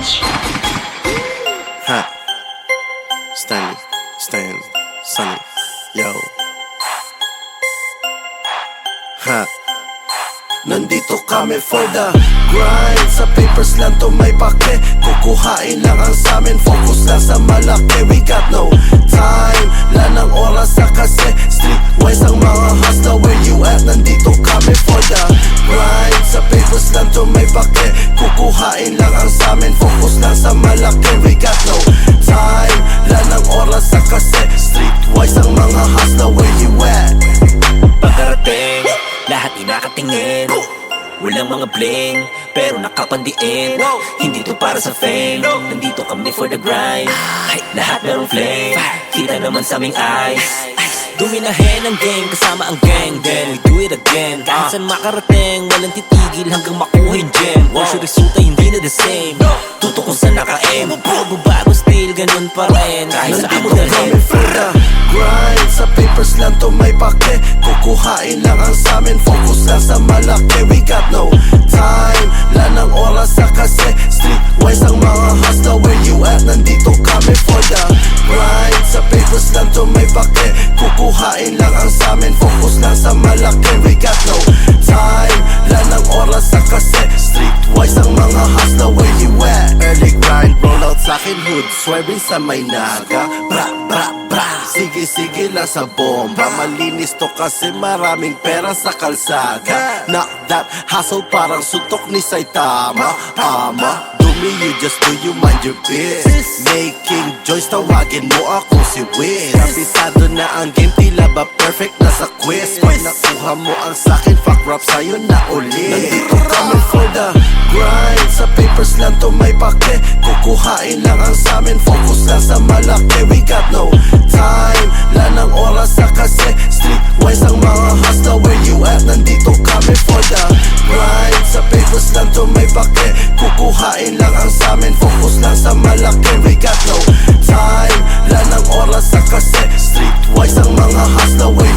Beats. Ha. Stanley, Stan, Sunny, yo. Ha. Nandito kami for the grind. Sa papers lang to may pake. Kukuhain lang ang samin. Focus lang sa malaki. We got no time. Lanang oras sa kasi streetwise ang mga hustler. Where you at? Nandito kami for the grind. Sa papers lang to may pake. Kukuhain lang ang samin. Focus lang sa malaki. We got no time. Lanang oras sa kasi streetwise ang mga hustler. Where you at? Pagkarating, lahat inakatingin. Walang mga bling, pero nakapandiin. Hindi to para sa fame, nandito kami for the grind. Lahat merong flame, kita naman sa aming eyes. Duminahin ang game, kasama ang gang. Then we do it again. Kahit saan makarating, walang titigil hanggang makuha yung gem. Once yung resulta, hindi na the same. Tutok kung saan naka-aim. Bago still, ganun pa rin. Kahit saan mo dalhin. For the grind. Sa papers lang to may pake. Kukuhain lang ang samin. Focus lang sa malaki. We got no time. Lanang oras sa kasi streetwise ang mga hustler. Where you at? Nandito kami for the grind. Sa papers lang to may pake. Kukuhain lang ang samin. Focus lang sa malaki. We got no time. Lanang oras sa kasi streetwise ang mga hustler. Where you at? Early grind, roll out sa'kin hood. Swerving sa may naga. Bra, bra, bra. Sige lang sa bomba. Malinis to kasi maraming pera sa kalsada. Knock that hustle parang suntok ni Saitama. Ama, do me, you just do you, mind your biz. Making joys, tawagin mo ako si Wiz. Kabisado na ang game, tila ba perfect na sa quiz. Pag nakuha mo ang sakin, fuck rap sa'yo na ulit. Nandito kami for the grind. Sa papers lang to may pake. Kukuhain lang ang samin. Focus lang sa malaki. We got no time. Lanang oras sa kasi streetwise ang mga hustler. Where you at? Nandito kami for the grind. Sa papers lang to may pake. Kukuhain lang ang samin. Focus lang sa malaki. We got no time. Lanang oras sa kasi streetwise ang mga hustler. Where